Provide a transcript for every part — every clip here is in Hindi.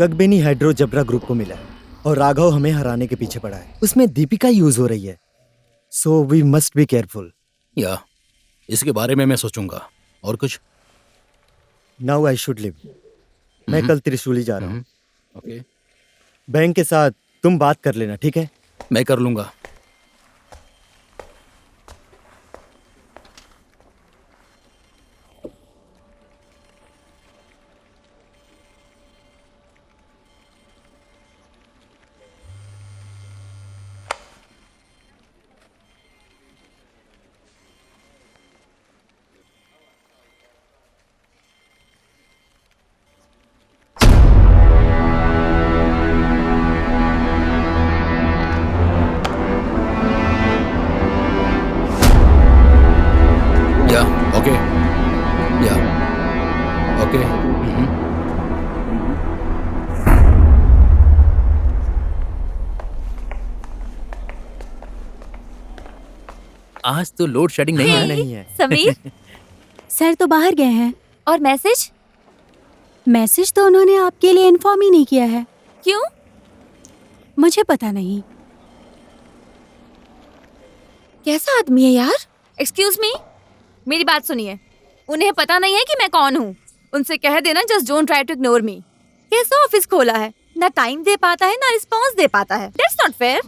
कगबेनी हाइड्रो जबरा ग्रुप को मिला है और राघव हमें हराने के पीछे पड़ा है। उसमें दीपिका यूज हो रही है, so we must be careful. या इसके बारे में मैं सोचूंगा। और कुछ? Now I should leave. मैं कल त्रिशूली जा रहा हूँ। ओके, बैंक के साथ तुम बात कर लेना, ठीक है? मैं कर लूंगा। या ओके, या ओके। आज तो लोड शेडिंग नहीं है। नहीं है। समीर सर तो बाहर गए हैं। और मैसेज मैसेज तो उन्होंने आपके लिए इन्फॉर्म ही नहीं किया है। क्यों? मुझे पता नहीं। कैसा आदमी है यार? एक्सक्यूज मी, मेरी बात सुनिए। उन्हें पता नहीं है कि मैं कौन हूँ। उनसे कह देना just don't try to ignore me. कैसा ऑफिस खोला है, ना टाइम दे पाता है ना रिस्पॉन्स दे पाता है। That's not fair.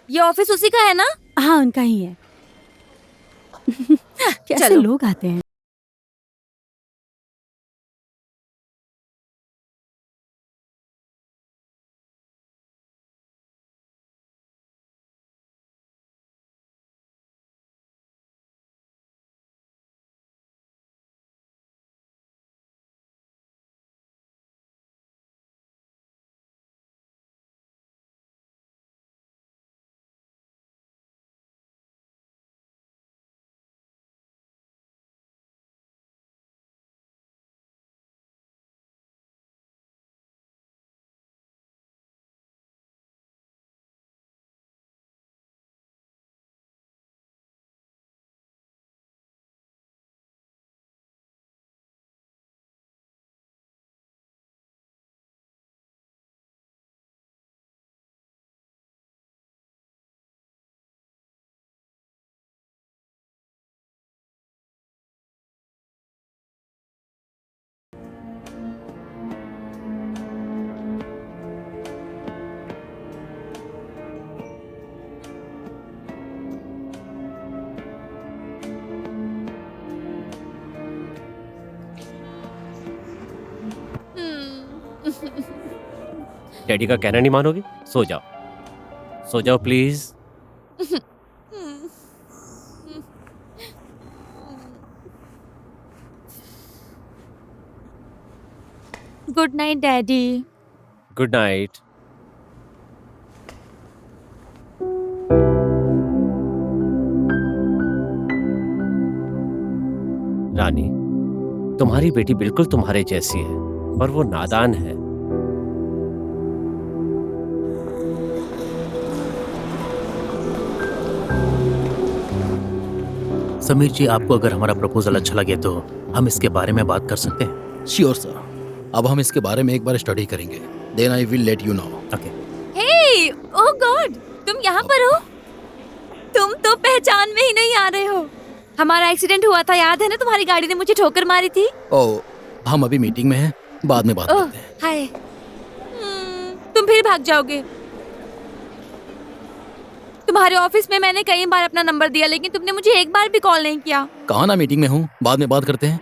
ये ऑफिस उसी का है ना? हाँ, उनका ही है। कैसे चलो। लोग आते हैं। डैडी का कहना नहीं मानोगी? सो जाओ, सो जाओ please. Good night daddy. Good night. Rani, तुम्हारी बेटी बिल्कुल तुम्हारे जैसी है, पर वो नादान है। समीर जी, आपको अगर हमारा प्रपोजल अच्छा लगे तो हम इसके बारे में बात कर सकते हैं। श्योर सर, अब हम इसके बारे में एक बार स्टडी करेंगे। Then I will let you know. Okay. Hey, oh God, तुम यहाँ पर हो? तुम तो पहचान में ही नहीं आ रहे हो। हमारा एक्सीडेंट हुआ था, याद है ना? तुम्हारी गाड़ी ने मुझे ठोकर मारी थी। ओह, हम अभी मीटिंग में हैं, बाद में बात ओह, करते हैं। हाय। तुम फिर भाग जाओगे। तुम्हारे ऑफिस में मैंने कई बार अपना नंबर दिया, लेकिन तुमने मुझे एक बार भी कॉल नहीं किया। कहा ना मीटिंग में हूँ, बाद में बात करते हैं।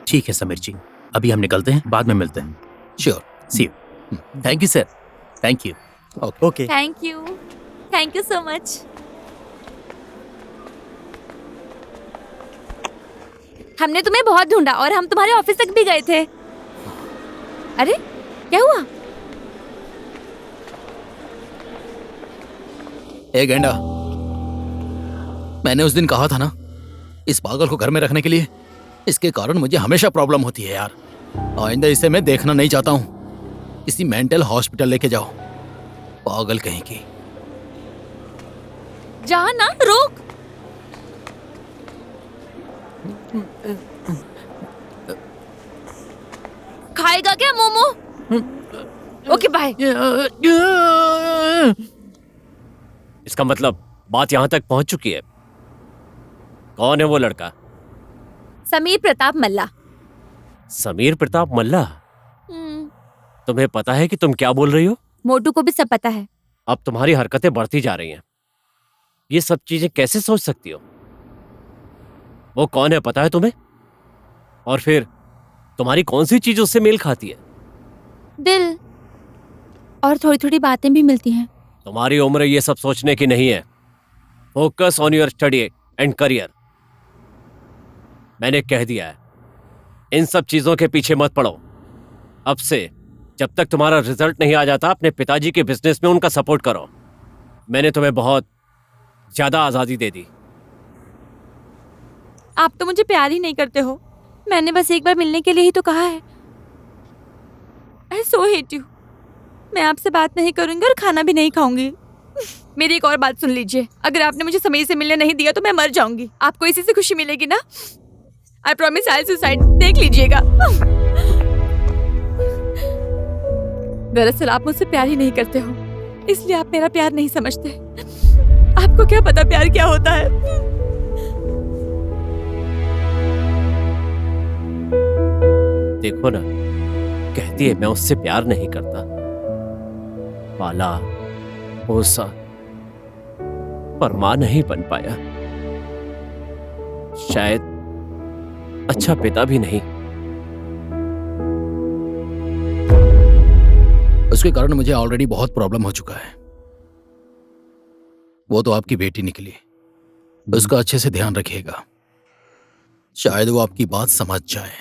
ठीक है समीर जी, अभी हम निकलते हैं, बाद में मिलते हैं। Sure, see you. Thank you sir. Thank you. Okay. Thank you so much. हमने तुम्हें बहुत ढूंढा और हम तुम्हारे ऑफिस तक भी गए थे। अरे क्या हुआ? ए गेंडा, मैंने उस दिन कहा था ना, इस पागल को घर में रखने के लिए। इसके कारण मुझे हमेशा प्रॉब्लम होती है यार। आइंदा इसे मैं देखना नहीं चाहता हूँ। किसी मेंटल हॉस्पिटल लेके जाओ, पागल कहीं की। जा ना, रोक। खाएगा क्या मोमो? Okay bye. इसका मतलब बात यहाँ तक पहुंच चुकी है। कौन है वो लड़का? समीर प्रताप मल्ला। समीर प्रताप मल्ला? तुम्हें पता है कि तुम क्या बोल रही हो? मोटू को भी सब पता है। अब तुम्हारी हरकतें बढ़ती जा रही हैं। ये सब चीजें कैसे सोच सकती हो? वो कौन है पता है तुम्हें? और फिर तुम्हारी कौन सी चीज उससे मेल खाती है? दिल और थोड़ी थोड़ी बातें भी मिलती हैं। तुम्हारी उम्र ये सब सोचने की नहीं है। Focus on your study and career. मैंने कह दिया है, इन सब चीजों के पीछे मत पड़ो। अब से जब तक तुम्हारा रिजल्ट नहीं आ जाता, अपने पिताजी के बिजनेस में उनका सपोर्ट करो। मैंने तुम्हें बहुत ज्यादा आजादी दे दी। आप तो मुझे प्यार ही नहीं करते हो। मैंने बस एक बार मिलने के लिए ही तो कहा है। I so hate you। मैं आपसे बात नहीं करूंगी और खाना भी नहीं खाऊंगी। मेरी एक और बात सुन लीजिए, अगर आपने मुझे समीर से मिलने नहीं दिया तो मैं मर जाऊंगी। आपको इसी से खुशी मिलेगी ना? I promise I'll suicide। देख लीजिएगा। दरअसल आप मुझसे प्यार ही नहीं करते हो, इसलिए आप मेरा प्यार नहीं समझते। आपको क्या पता प्यार क्या होता है? देखो ना, कहती है मैं उससे प्यार नहीं करता। पाला पोसा पर मां नहीं बन पाया। शायद अच्छा पिता भी नहीं। उसके कारण मुझे ऑलरेडी बहुत प्रॉब्लम हो चुका है। वो तो आपकी बेटी निकली, उसका अच्छे से ध्यान रखिएगा। शायद वो आपकी बात समझ जाए।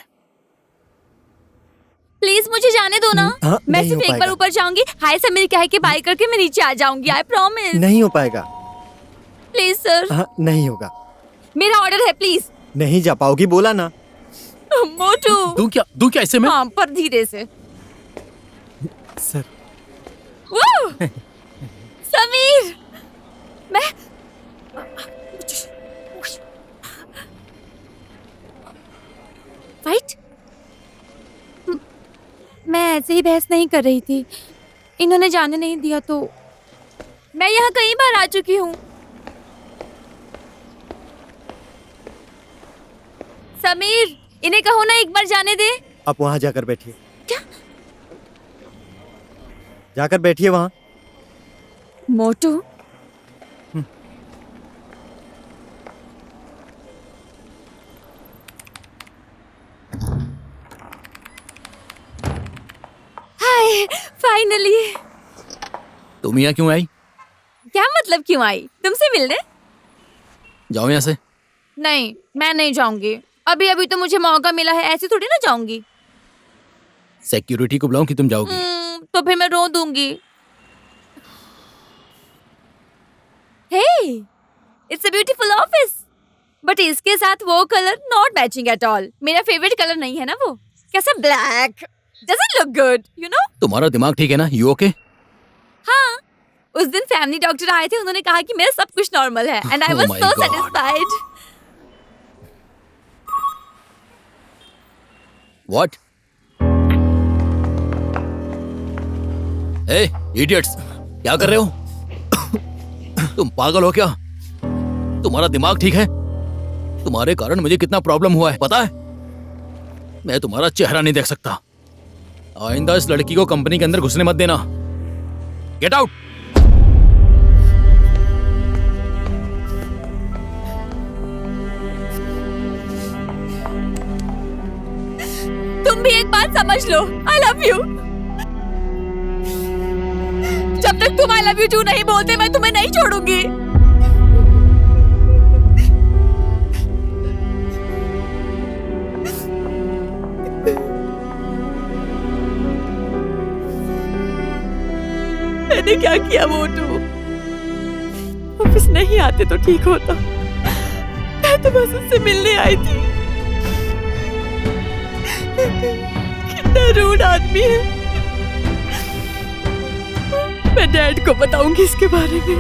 प्लीज मुझे जाने दो ना। हाँ, मैं नहीं सिर्फ हो एक बार पाएगा। ऊपर जाऊंगी, हाय समीर कह के बाय करके मैं नीचे आ जाऊंगी। I promise. नहीं हो पाएगा। Please sir. हाँ, नहीं होगा। मेरा ऑर्डर है, प्लीज। नहीं जा पाओगी, बोला ना। मोटू। दूं क्या ऐसे में? हाँ, पर धीरे से। सर। वो समीर, मैं फाइट। मैं ऐसे ही बहस नहीं कर रही थी, इन्होंने जाने नहीं दिया तो। मैं यहाँ कई बार आ चुकी हूँ। समीर, इन्हें कहो ना एक बार जाने दे। आप वहां जाकर बैठिए। क्या? जाकर बैठिए वहां। मोटू, हाय, फाइनली। तुम यहाँ क्यों आई? क्या मतलब क्यों आई? तुमसे मिलने? जाओ यहाँ से। नहीं, मैं नहीं जाऊंगी। अभी अभी तो मुझे मौका मिला है, ऐसे थोड़ी ना जाऊंगी। सिक्योरिटी को बुलाऊं कि तुम जाओगी? तो फिर मैं रो दूंगी। Hey, it's a beautiful office, but इसके साथ वो colour not matching at all. मेरा फेवरेट कलर नहीं है ना वो। कैसा black, doesn't look good, you know. तुम्हारा दिमाग ठीक है ना? You okay? हाँ, उस दिन फैमिली डॉक्टर आए थे, उन्होंने कहा कि मेरा सब कुछ नॉर्मल है, and I Oh was my so God. Satisfied. What? A, idiots, क्या कर रहे हो? तुम पागल हो क्या? तुम्हारा दिमाग ठीक है? तुम्हारे कारण मुझे कितना प्रॉब्लम हुआ है पता है? मैं तुम्हारा चेहरा नहीं देख सकता। आइंदा इस लड़की को कंपनी के अंदर घुसने मत देना। Get out. तुम भी एक बात समझ लो, आई लव यू। जब तक तुम आई लव यू टू नहीं बोलते, मैं तुम्हें नहीं छोड़ूंगी। मैंने क्या किया मोटू? ऑफिस नहीं आते तो ठीक होता। मैं तो बस उससे मिलने आई थी। कितना रूड आदमी है। मैं डैड को बताऊंगी इसके बारे में।